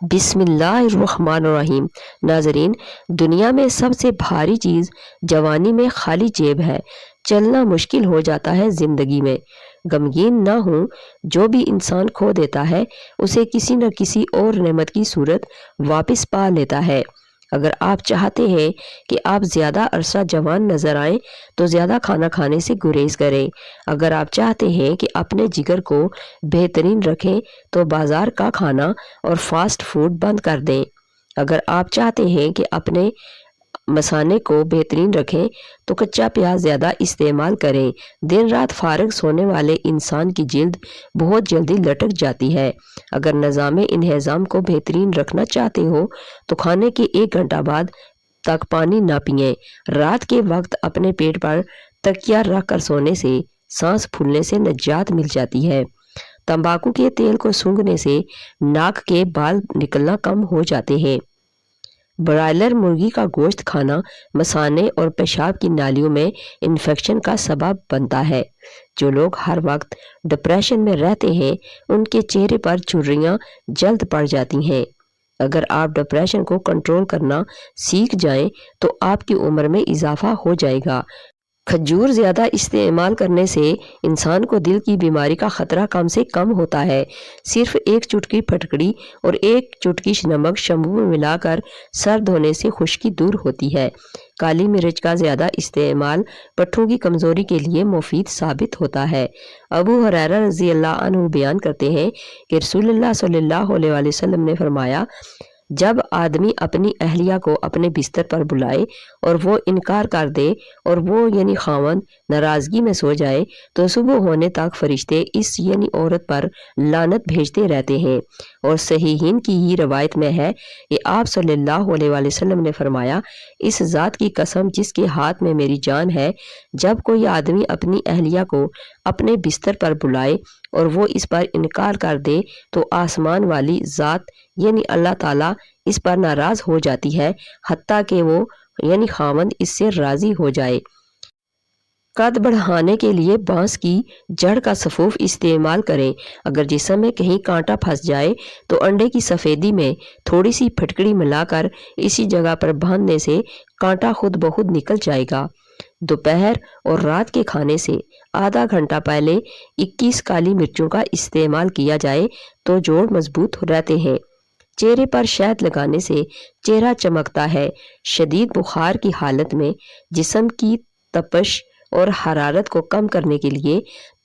بسم اللہ الرحمن الرحیم۔ ناظرین، دنیا میں سب سے بھاری چیز جوانی میں خالی جیب ہے۔ چلنا مشکل ہو جاتا ہے زندگی میں۔ غمگین نہ ہوں، جو بھی انسان کھو دیتا ہے اسے کسی نہ کسی اور نعمت کی صورت واپس پا لیتا ہے۔ اگر آپ چاہتے ہیں کہ آپ زیادہ عرصہ جوان نظر آئیں تو زیادہ کھانا کھانے سے گریز کریں۔ اگر آپ چاہتے ہیں کہ اپنے جگر کو بہترین رکھیں تو بازار کا کھانا اور فاسٹ فوڈ بند کر دیں۔ اگر آپ چاہتے ہیں کہ اپنے مثانے کو بہترین رکھیں تو کچا پیاز زیادہ استعمال کریں۔ دن رات فارغ سونے والے انسان کی جلد بہت جلدی لٹک جاتی ہے۔ اگر نظام انہضام کو بہترین رکھنا چاہتے ہو تو کھانے کے 1 گھنٹہ بعد تک پانی نہ پئیں۔ رات کے وقت اپنے پیٹ پر تکیہ رکھ کر سونے سے سانس پھولنے سے نجات مل جاتی ہے۔ تمباکو کے تیل کو سونگھنے سے ناک کے بال نکلنا کم ہو جاتے ہیں۔ برائلر مرغی کا گوشت کھانا مثانے اور پیشاب کی نالیوں میں انفیکشن کا سبب بنتا ہے۔ جو لوگ ہر وقت ڈپریشن میں رہتے ہیں ان کے چہرے پر جھریاں جلد پڑ جاتی ہیں۔ اگر آپ ڈپریشن کو کنٹرول کرنا سیکھ جائیں تو آپ کی عمر میں اضافہ ہو جائے گا۔ کھجور زیادہ استعمال کرنے سے انسان کو دل کی بیماری کا خطرہ کم سے کم ہوتا ہے۔ صرف 1 چٹکی پھٹکڑی اور 1 چٹکی نمک شیمپو میں ملا کر سر دھونے سے خشکی دور ہوتی ہے۔ کالی مرچ کا زیادہ استعمال پٹھوں کی کمزوری کے لیے مفید ثابت ہوتا ہے۔ ابو ہریرہ رضی اللہ عنہ بیان کرتے ہیں کہ رسول اللہ صلی اللہ علیہ وآلہ وسلم نے فرمایا، جب آدمی اپنی اہلیہ کو اپنے بستر پر بلائے اور وہ انکار کر دے اور وہ یعنی خاوند ناراضگی میں سو جائے تو صبح ہونے تک فرشتے اس یعنی عورت پر لعنت بھیجتے رہتے ہیں۔ اور صحیحین کی ہی روایت میں ہے کہ آپ صلی اللہ علیہ وآلہ وسلم نے فرمایا، اس ذات کی قسم جس کے ہاتھ میں میری جان ہے، جب کوئی آدمی اپنی اہلیہ کو اپنے بستر پر بلائے اور وہ اس پر انکار کر دے تو آسمان والی ذات یعنی اللہ تعالیٰ اس پر ناراض ہو جاتی ہے، حتیٰ کہ وہ یعنی خاوند اس سے راضی ہو جائے۔ قد بڑھانے کے لیے بانس کی جڑ کا سفوف استعمال کریں۔ اگر جسم میں کہیں کانٹا پھنس جائے تو انڈے کی سفیدی میں تھوڑی سی پھٹکڑی ملا کر اسی جگہ پر باندھنے سے کانٹا خود بخود نکل جائے گا۔ دوپہر اور رات کے کھانے سے آدھا گھنٹہ پہلے 21 کالی مرچوں کا استعمال کیا جائے تو جوڑ مضبوط رہتے ہیں۔ چہرے پر شہد لگانے سے چہرہ چمکتا ہے۔ شدید بخار کی حالت میں جسم کی تپش اور حرارت کو کم کرنے کے لیے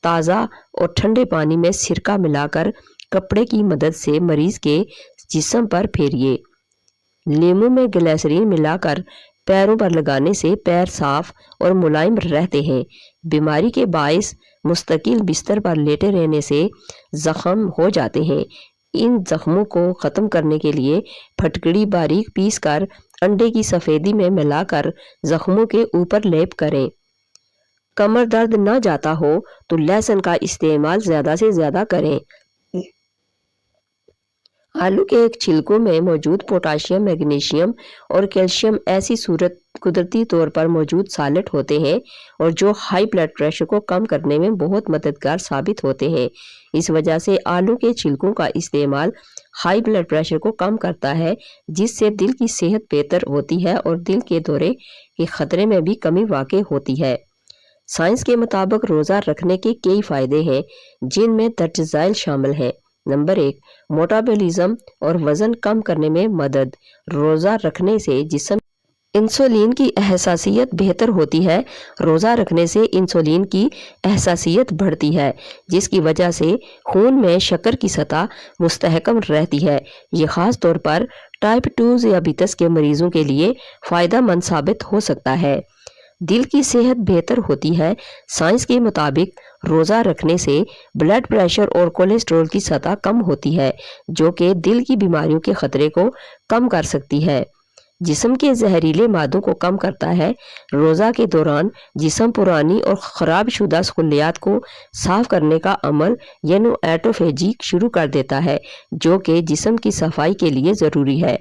تازہ اور ٹھنڈے پانی میں سرکہ ملا کر کپڑے کی مدد سے مریض کے جسم پر پھیریے۔ لیموں میں گلیسرین ملا کر پیروں پر لگانے سے پیر صاف اور ملائم رہتے ہیں۔ بیماری کے باعث مستقل بستر پر لیٹے رہنے سے زخم ہو جاتے ہیں۔ ان زخموں کو ختم کرنے کے لیے پھٹکڑی باریک پیس کر انڈے کی سفیدی میں ملا کر زخموں کے اوپر لیپ کریں۔ کمر درد نہ جاتا ہو تو لہسن کا استعمال زیادہ سے زیادہ کریں۔ آلو کے چھلکوں میں موجود پوٹاشیم، میگنیشیم اور کیلشیم ایسی صورت قدرتی طور پر موجود سالٹ ہوتے ہیں اور جو ہائی بلڈ پریشر کو کم کرنے میں بہت مددگار ثابت ہوتے ہیں۔ اس وجہ سے آلو کے چھلکوں کا استعمال ہائی بلڈ پریشر کو کم کرتا ہے، جس سے دل کی صحت بہتر ہوتی ہے اور دل کے دورے کے خطرے میں بھی کمی واقع ہوتی ہے۔ سائنس کے مطابق روزہ رکھنے کے کئی فائدے ہیں جن میں درج ذیل شامل ہیں۔ نمبر 1، میٹابولزم اور وزن کم کرنے میں مدد۔ روزہ رکھنے سے جسم انسولین کی حساسیت بہتر ہوتی ہے۔ روزہ رکھنے سے انسولین کی حساسیت بڑھتی ہے، جس کی وجہ سے خون میں شکر کی سطح مستحکم رہتی ہے۔ یہ خاص طور پر ٹائپ 2 ذیابیطس کے مریضوں کے لیے فائدہ مند ثابت ہو سکتا ہے۔ دل کی صحت بہتر ہوتی ہے۔ سائنس کے مطابق روزہ رکھنے سے بلڈ پریشر اور کولیسٹرول کی سطح کم ہوتی ہے، جو کہ دل کی بیماریوں کے خطرے کو کم کر سکتی ہے۔ جسم کے زہریلے مادوں کو کم کرتا ہے۔ روزہ کے دوران جسم پرانی اور خراب شدہ خلیات کو صاف کرنے کا عمل یعنی ایٹوفیجی شروع کر دیتا ہے، جو کہ جسم کی صفائی کے لیے ضروری ہے۔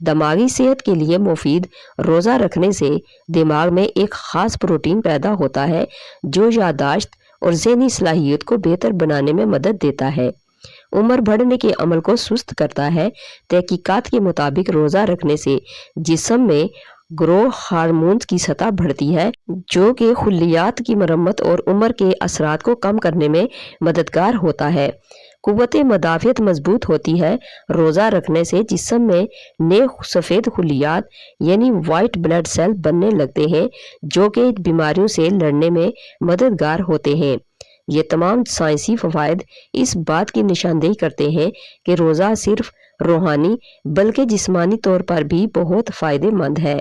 دماغی صحت کے لیے مفید۔ روزہ رکھنے سے دماغ میں ایک خاص پروٹین پیدا ہوتا ہے جو یادداشت اور ذہنی صلاحیت کو بہتر بنانے میں مدد دیتا ہے۔ عمر بڑھنے کے عمل کو سست کرتا ہے۔ تحقیقات کے مطابق روزہ رکھنے سے جسم میں گروتھ ہارمونز کی سطح بڑھتی ہے جو کہ خلیات کی مرمت اور عمر کے اثرات کو کم کرنے میں مددگار ہوتا ہے۔ قوت مدافعت مضبوط ہوتی ہے۔ روزہ رکھنے سے جسم میں نئے سفید خلیات یعنی وائٹ بلڈ سیل بننے لگتے ہیں جو کہ بیماریوں سے لڑنے میں مددگار ہوتے ہیں۔ یہ تمام سائنسی فوائد اس بات کی نشاندہی کرتے ہیں کہ روزہ صرف روحانی بلکہ جسمانی طور پر بھی بہت فائدہ مند ہے۔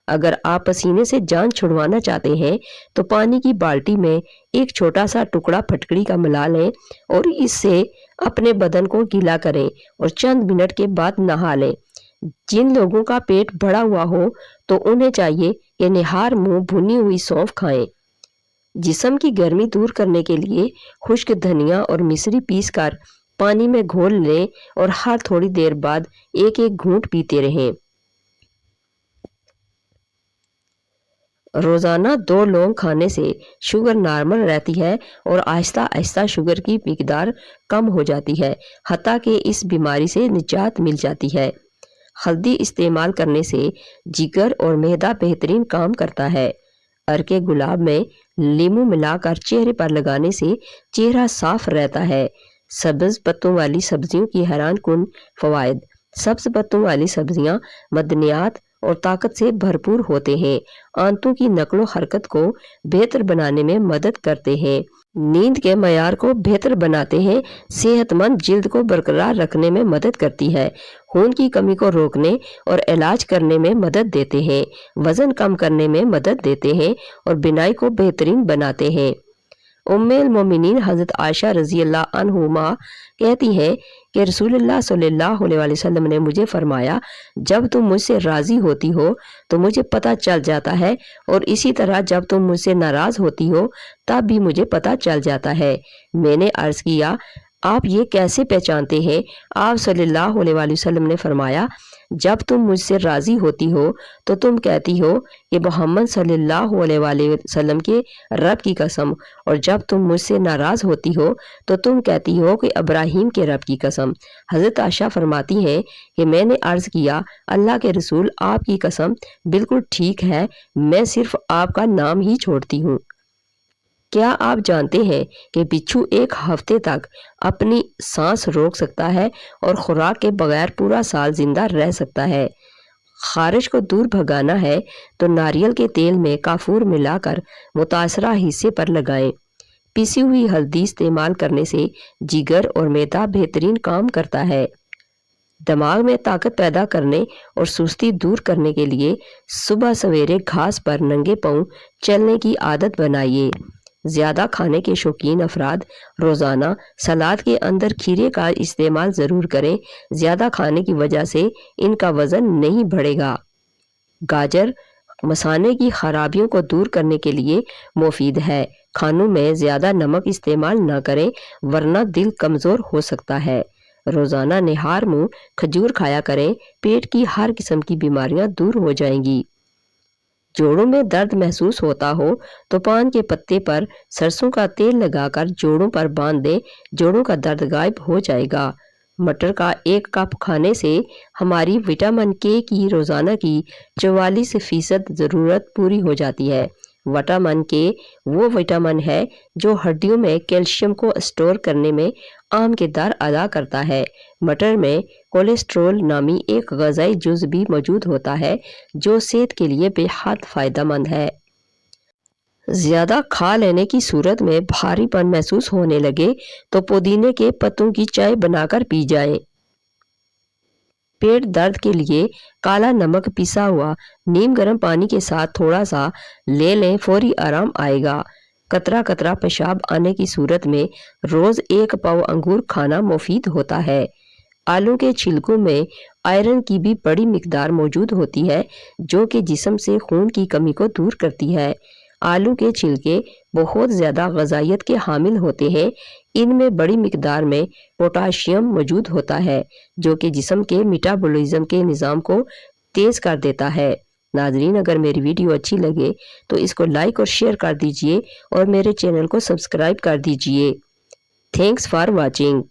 اگر آپ پسینے سے جان چھڑوانا چاہتے ہیں تو پانی کی بالٹی میں ایک چھوٹا سا ٹکڑا پھٹکڑی کا ملا لیں اور اس سے اپنے بدن کو گیلا کریں اور چند منٹ کے بعد نہا لیں۔ جن لوگوں کا پیٹ بڑا ہوا ہو تو انہیں چاہیے کہ نہار منہ بھنی ہوئی سونف کھائیں۔ جسم کی گرمی دور کرنے کے لیے خشک دھنیا اور مصری پیس کر پانی میں گھول لیں اور ہر تھوڑی دیر بعد ایک ایک گھونٹ پیتے رہیں۔ روزانہ 2 لونگ کھانے سے شوگر نارمل رہتی ہے اور آہستہ آہستہ شوگر کی مقدار کم ہو جاتی ہے، حتیٰ کہ اس بیماری سے نجات مل جاتی ہے۔ ہلدی استعمال کرنے سے جگر اور معدہ بہترین کام کرتا ہے۔ عرق گلاب میں لیموں ملا کر چہرے پر لگانے سے چہرہ صاف رہتا ہے۔ سبز پتوں والی سبزیوں کی حیران کن فوائد۔ سبز پتوں والی سبزیاں معدنیات اور طاقت سے بھرپور ہوتے ہیں، آنتوں کی نقل و حرکت کو بہتر بنانے میں مدد کرتے ہیں، نیند کے معیار کو بہتر بناتے ہیں، صحت مند جلد کو برقرار رکھنے میں مدد کرتی ہے، خون کی کمی کو روکنے اور علاج کرنے میں مدد دیتے ہیں، وزن کم کرنے میں مدد دیتے ہیں اور بینائی کو بہترین بناتے ہیں۔ ام المومنین حضرت عائشہ رضی اللہ عنہما کہتی ہیں کہ رسول اللہ صلی اللہ علیہ وسلم نے مجھے فرمایا، جب تم مجھ سے راضی ہوتی ہو تو مجھے پتہ چل جاتا ہے اور اسی طرح جب تم مجھ سے ناراض ہوتی ہو تب بھی مجھے پتہ چل جاتا ہے۔ میں نے عرض کیا، آپ یہ کیسے پہچانتے ہیں؟ آپ صلی اللہ علیہ وسلم نے فرمایا، جب تم مجھ سے راضی ہوتی ہو تو تم کہتی ہو کہ محمد صلی اللہ علیہ وسلم کے رب کی قسم، اور جب تم مجھ سے ناراض ہوتی ہو تو تم کہتی ہو کہ ابراہیم کے رب کی قسم۔ حضرت عائشہ فرماتی ہیں کہ میں نے عرض کیا، اللہ کے رسول، آپ کی قسم بالکل ٹھیک ہے، میں صرف آپ کا نام ہی چھوڑتی ہوں۔ کیا آپ جانتے ہیں کہ بچھو 1 ہفتے تک اپنی سانس روک سکتا ہے اور خوراک کے بغیر پورا سال زندہ رہ سکتا ہے؟ خارش کو دور بھگانا ہے تو ناریل کے تیل میں کافور ملا کر متاثرہ حصے پر لگائیں۔ پیسی ہوئی ہلدی استعمال کرنے سے جگر اور معدہ بہترین کام کرتا ہے۔ دماغ میں طاقت پیدا کرنے اور سستی دور کرنے کے لیے صبح سویرے گھاس پر ننگے پاؤں چلنے کی عادت بنائیے۔ زیادہ کھانے کے شوقین افراد روزانہ سلاد کے اندر کھیرے کا استعمال ضرور کریں، زیادہ کھانے کی وجہ سے ان کا وزن نہیں بڑھے گا۔ گاجر مثانے کی خرابیوں کو دور کرنے کے لیے مفید ہے۔ کھانوں میں زیادہ نمک استعمال نہ کریں ورنہ دل کمزور ہو سکتا ہے۔ روزانہ نہار منہ کھجور کھایا کریں، پیٹ کی ہر قسم کی بیماریاں دور ہو جائیں گی۔ جوڑوں میں درد محسوس ہوتا ہو تو پان کے پتے پر سرسوں کا تیل لگا کر جوڑوں پر باندھ دیں، جوڑوں کا درد غائب ہو جائے گا۔ مٹر کا 1 کپ کھانے سے ہماری وٹامن کے کی روزانہ کی 44% ضرورت پوری ہو جاتی ہے۔ وٹامن کے وہ وٹامن ہے جو ہڈیوں میں کیلشیم کو اسٹور کرنے میں اہم کردار ادا کرتا ہے۔ مٹر میں کولیسٹرول نامی ایک غذائی جز بھی موجود ہوتا ہے جو صحت کے لیے بے حد فائدہ مند ہے۔ زیادہ کھا لینے کی صورت میں بھاری پن محسوس ہونے لگے تو پودینے کے پتوں کی چائے بنا کر پی جائیں۔ پیٹ درد کے لیے کالا نمک پیسا ہوا نیم گرم پانی کے ساتھ تھوڑا سا لے لیں، فوری آرام آئے گا۔ قطرہ قطرہ پیشاب آنے کی صورت میں روز 1 پاؤ انگور کھانا مفید ہوتا ہے۔ آلو کے چھلکوں میں آئرن کی بھی بڑی مقدار موجود ہوتی ہے جو کہ جسم سے خون کی کمی کو دور کرتی ہے۔ آلو کے چھلکے بہت زیادہ غذائیت کے حامل ہوتے ہیں، ان میں بڑی مقدار میں پوٹاشیم موجود ہوتا ہے جو کہ جسم کے میٹابولزم کے نظام کو تیز کر دیتا ہے۔ ناظرین، اگر میری ویڈیو اچھی لگے تو اس کو لائک اور شیئر کر دیجئے اور میرے چینل کو سبسکرائب کر دیجئے۔ Thanks for watching.